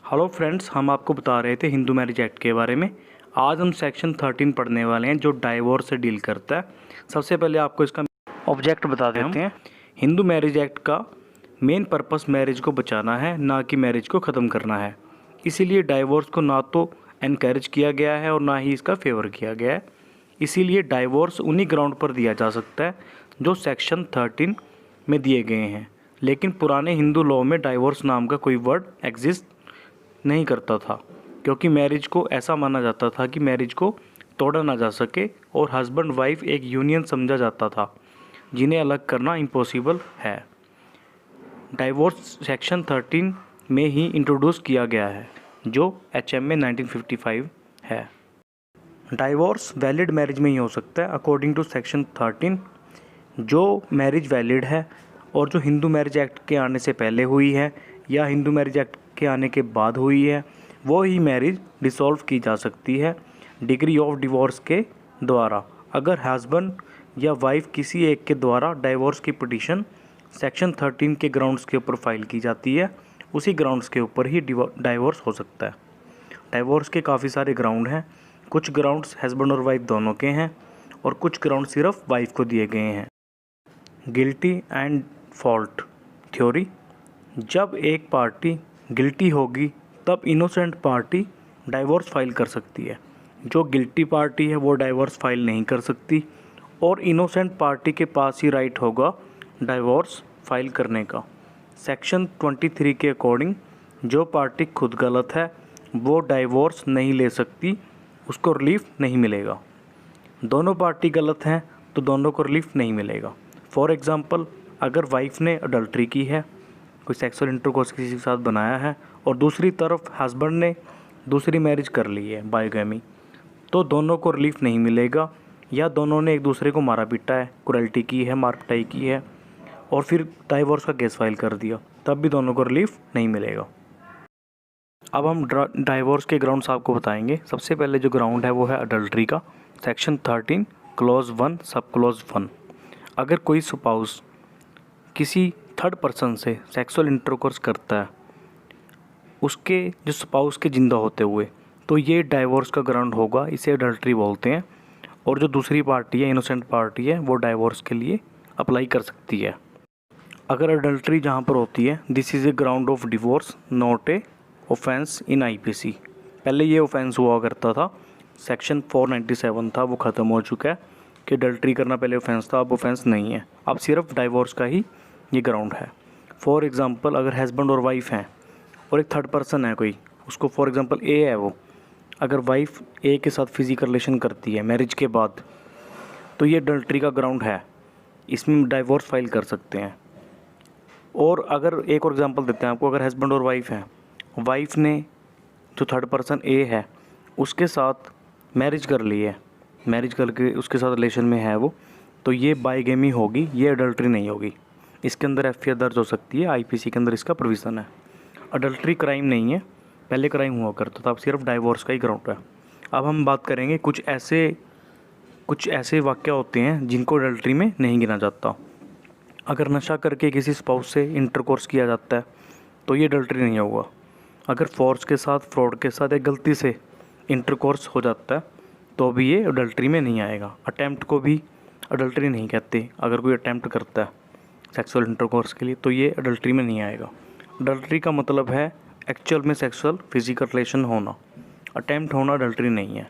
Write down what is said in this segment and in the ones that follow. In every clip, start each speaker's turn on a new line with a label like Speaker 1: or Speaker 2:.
Speaker 1: Hello friends, हम आपको बता रहे थे हिंदू मैरिज एक्ट के बारे में। आज हम सेक्शन 13 पढ़ने वाले हैं जो डाइवोर्स से डील करता है। सबसे पहले आपको इसका ऑब्जेक्ट बता देते हैं। हिंदू मैरिज एक्ट का मेन पर्पस मैरिज को बचाना है, ना कि मैरिज को ख़त्म करना है। इसीलिए डाइवोर्स को ना तो एनकरेज किया गया है और ना ही इसका फेवर किया गया है। इसीलिए डाइवोर्स उन्हीं ग्राउंड पर दिया जा सकता है जो सेक्शन 13 में दिए गए हैं। लेकिन पुराने हिंदू लॉ में डाइवोर्स नाम का कोई वर्ड एग्जिस्ट नहीं करता था, क्योंकि मैरिज को ऐसा माना जाता था कि मैरिज को तोड़ा ना जा सके और हस्बैंड वाइफ एक यूनियन समझा जाता था जिन्हें अलग करना इम्पॉसिबल है। डाइवोर्स सेक्शन 13 में ही इंट्रोड्यूस किया गया है जो HMA 1955 है। डाइवोर्स वैलिड मैरिज में ही हो सकता है अकॉर्डिंग टू सेक्शन 13। जो मैरिज वैलिड है और जो हिंदू मैरिज एक्ट के आने से पहले हुई है या हिंदू मैरिज एक्ट के आने के बाद हुई है, वो ही मैरिज डिसॉल्व की जा सकती है डिग्री ऑफ डिवोर्स के द्वारा। अगर हस्बैंड या वाइफ किसी एक के द्वारा डाइवोर्स की पिटीशन सेक्शन 13 के ग्राउंड्स के ऊपर फाइल की जाती है, उसी ग्राउंड्स के ऊपर ही डाइवोर्स हो सकता है। डाइवोर्स के काफ़ी सारे ग्राउंड हैं। कुछ ग्राउंड्स हस्बैंड और वाइफ दोनों के हैं और कुछ ग्राउंड सिर्फ वाइफ को दिए गए हैं। Guilty and fault theory. जब एक पार्टी गिल्टी होगी तब इनोसेंट पार्टी डाइवोर्स फाइल कर सकती है। जो गिल्टी पार्टी है वो डाइवोर्स फाइल नहीं कर सकती और इनोसेंट पार्टी के पास ही राइट होगा डाइवोर्स फाइल करने का। सेक्शन 23 के अकॉर्डिंग जो पार्टी खुद गलत है वो डाइवोर्स नहीं ले सकती, उसको रिलीफ नहीं मिलेगा। दोनों पार्टी गलत हैं तो दोनों को रिलीफ नहीं मिलेगा। फॉर एग्ज़ाम्पल, अगर वाइफ ने अडल्ट्री की है, कोई सेक्सुअल इंटरकोर्स किसी के साथ बनाया है और दूसरी तरफ हस्बैंड ने दूसरी मैरिज कर ली है, बाइगैमी, तो दोनों को रिलीफ नहीं मिलेगा। या दोनों ने एक दूसरे को मारा पीटा है, क्रुएल्टी की है, मार पिटाई की है और फिर डाइवोर्स का केस फाइल कर दिया, तब भी दोनों को रिलीफ नहीं मिलेगा। अब हम डाइवोर्स के ग्राउंड्स आपको बताएंगे। सबसे पहले जो ग्राउंड है वो है अडल्ट्री का, सेक्शन 13 क्लॉज 1 सब क्लॉज 1। अगर कोई स्पाउस किसी थर्ड पर्सन से सेक्सुअल इंटरकोर्स करता है उसके जो स्पाउस के ज़िंदा होते हुए, तो ये डाइवोर्स का ग्राउंड होगा, इसे अडल्ट्री बोलते हैं। और जो दूसरी पार्टी है, इनोसेंट पार्टी है, वो डाइवोर्स के लिए अप्लाई कर सकती है। अगर अडल्ट्री जहाँ पर होती है, this is a ground of divorce not a offence in IPC। पहले ये ऑफेंस हुआ करता था, सेक्शन 497 था, वो ख़त्म हो चुका है कि अडल्ट्री करना पहले ऑफेंस था, अब ऑफेंस नहीं है, अब सिर्फ डाइवोर्स का ही ये ग्राउंड है। फॉर एग्ज़ाम्पल, अगर हस्बैंड और वाइफ हैं और एक थर्ड पर्सन है कोई, उसको फॉर एग्ज़ाम्पल A है वो, अगर वाइफ A के साथ फिजिकल रिलेशन करती है मैरिज के बाद, तो ये अडल्ट्री का ग्राउंड है, इसमें डाइवोर्स फाइल कर सकते हैं। और अगर एक और एग्ज़ाम्पल देते हैं आपको, अगर हस्बैंड और वाइफ हैं, वाइफ ने जो थर्ड पर्सन A है उसके साथ मैरिज कर ली है, मैरिज करके उसके साथ रिलेशन में है वो, तो ये बाइगेमी होगी, ये अडल्ट्री नहीं होगी। इसके अंदर FIR दर्ज हो सकती है, IPC के अंदर इसका प्रोविज़न है। अडल्ट्री क्राइम नहीं है, पहले क्राइम हुआ करता था, अब सिर्फ डाइवोर्स का ही ग्राउंड है। अब हम बात करेंगे कुछ ऐसे वाक़या होते हैं जिनको अडल्ट्री में नहीं गिना जाता। अगर नशा करके किसी स्पाउस से इंटरकोर्स किया जाता है तो ये अडल्ट्री नहीं होगा। अगर फोर्स के साथ, फ्रॉड के साथ या गलती से इंटरकोर्स हो जाता है तो भी ये अडल्ट्री में नहीं आएगा। अटैम्प्ट को भी अडल्ट्री नहीं कहते। अगर कोई अटैम्प्ट करता है सेक्सुअल इंटरकोर्स के लिए तो ये अडल्ट्री में नहीं आएगा। अडल्ट्री का मतलब है एक्चुअल में सेक्सुअल फिजिकल रिलेशन होना, अटैम्प्ट होना अडल्ट्री नहीं है।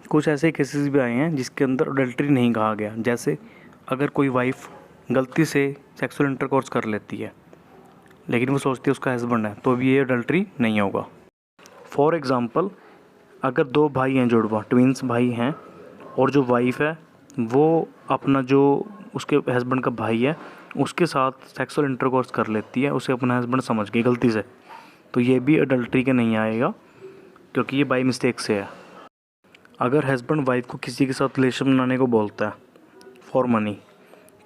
Speaker 1: कुछ ऐसे केसेस भी आए हैं जिसके अंदर अडल्ट्री नहीं कहा गया, जैसे अगर कोई वाइफ गलती से सेक्सुअल इंटरकोर्स कर लेती है लेकिन वो सोचती है उसका हस्बैंड है, तो भी ये अडल्ट्री नहीं होगा। फॉर एग्ज़ाम्पल, अगर दो भाई हैं, जुड़वा ट्विंस भाई हैं, और जो वाइफ है वो अपना जो उसके हस्बैंड का भाई है उसके साथ सेक्सुअल इंटरकोर्स कर लेती है, उसे अपना हस्बैंड समझ के गलती से, तो ये भी अडल्ट्री के नहीं आएगा क्योंकि ये बाई मिस्टेक से है। अगर हस्बैंड वाइफ को किसी के साथ रिलेशन बनाने को बोलता है फॉर मनी,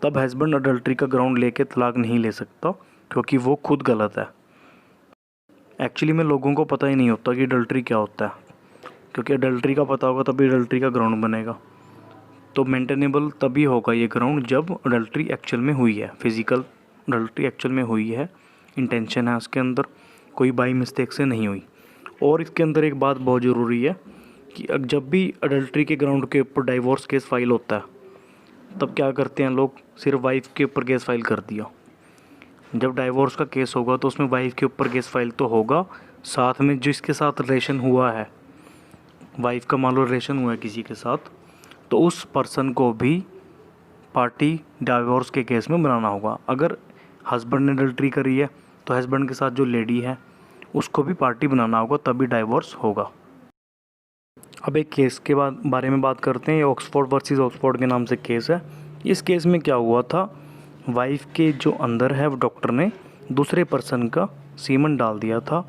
Speaker 1: तब हस्बैंड अडल्ट्री का ग्राउंड लेके तलाक नहीं ले सकता क्योंकि वो खुद गलत है। एक्चुअली में लोगों को पता ही नहीं होता कि अडल्ट्री क्या होता है, क्योंकि अडल्ट्री का पता होगा तभी अडल्ट्री का ग्राउंड बनेगा। तो मेंटेनेबल तभी होगा ये ग्राउंड जब अडल्ट्री एक्चुअल में हुई है, फिज़िकल अडल्ट्री एक्चुअल में हुई है, इंटेंशन है उसके अंदर, कोई बाई मिस्टेक से नहीं हुई। और इसके अंदर एक बात बहुत ज़रूरी है कि जब भी अडल्ट्री के ग्राउंड के ऊपर डाइवोर्स केस फाइल होता है तब क्या करते हैं लोग, सिर्फ वाइफ के ऊपर केस फाइल कर दिया। जब डाइवोर्स का केस होगा तो उसमें वाइफ के ऊपर केस फाइल तो होगा, साथ में जिसके साथ रिलेशन हुआ है, वाइफ का मान लो रिलेशन हुआ है किसी के साथ, तो उस पर्सन को भी पार्टी डाइवोर्स के केस में बनाना होगा। अगर हस्बैंड ने अडल्ट्री करी है तो हस्बैंड के साथ जो लेडी है उसको भी पार्टी बनाना होगा, तभी डाइवोर्स होगा। अब एक केस के बारे में बात करते हैं। ये ऑक्सफोर्ड वर्सेस ऑक्सफोर्ड के नाम से केस है। इस केस में क्या हुआ था, वाइफ के जो अंदर है वो डॉक्टर ने दूसरे पर्सन का सीमन डाल दिया था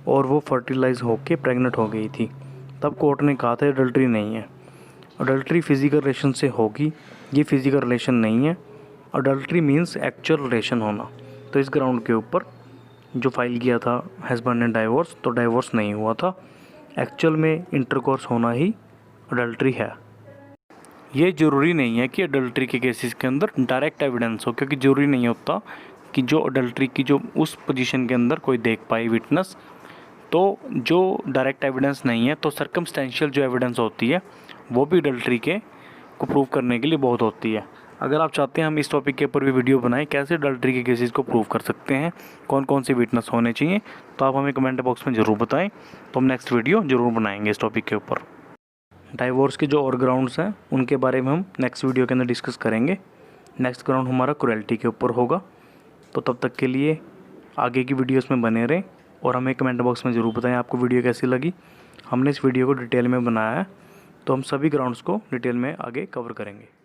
Speaker 1: और वो फर्टिलाइज होके प्रेग्नेंट हो गई थी। तब कोर्ट ने कहा था अडल्ट्री नहीं है, अडल्ट्री फिजिकल रिलेशन से होगी, ये फिजिकल रिलेशन नहीं है। अडल्ट्री मीन्स एक्चुअल रिलेशन होना। तो इस ग्राउंड के ऊपर जो फाइल किया था हस्बैंड ने डाइवोर्स, तो डाइवोर्स नहीं हुआ था, एक्चुअल में इंटरकोर्स होना ही अडल्ट्री है। ये ज़रूरी नहीं है कि अडल्ट्री के केसेस के अंदर डायरेक्ट एविडेंस हो, क्योंकि ज़रूरी नहीं होता कि जो अडल्ट्री की जो उस पोजीशन के अंदर कोई देख पाए विटनेस। तो जो डायरेक्ट एविडेंस नहीं है तो सर्कमस्टेंशियल जो एविडेंस होती है वो भी अडल्ट्री के को प्रूव करने के लिए बहुत होती है। अगर आप चाहते हैं हम इस टॉपिक के ऊपर भी वीडियो बनाएं, कैसे अडल्ट्री के केसेस को प्रूव कर सकते हैं, कौन कौन से विटनेस होने चाहिए, तो आप हमें कमेंट बॉक्स में ज़रूर बताएं, तो हम नेक्स्ट वीडियो ज़रूर बनाएंगे इस टॉपिक के ऊपर। डाइवोर्स के जो और ग्राउंड्स हैं उनके बारे में हम नेक्स्ट वीडियो के अंदर डिस्कस करेंगे। नेक्स्ट ग्राउंड हमारा क्रुएल्टी के ऊपर होगा। तो तब तक के लिए आगे की वीडियोस में बने रहें और हमें कमेंट बॉक्स में ज़रूर बताएं आपको वीडियो कैसी लगी। हमने इस वीडियो को डिटेल में बनाया है, तो हम सभी ग्राउंड्स को डिटेल में आगे कवर करेंगे।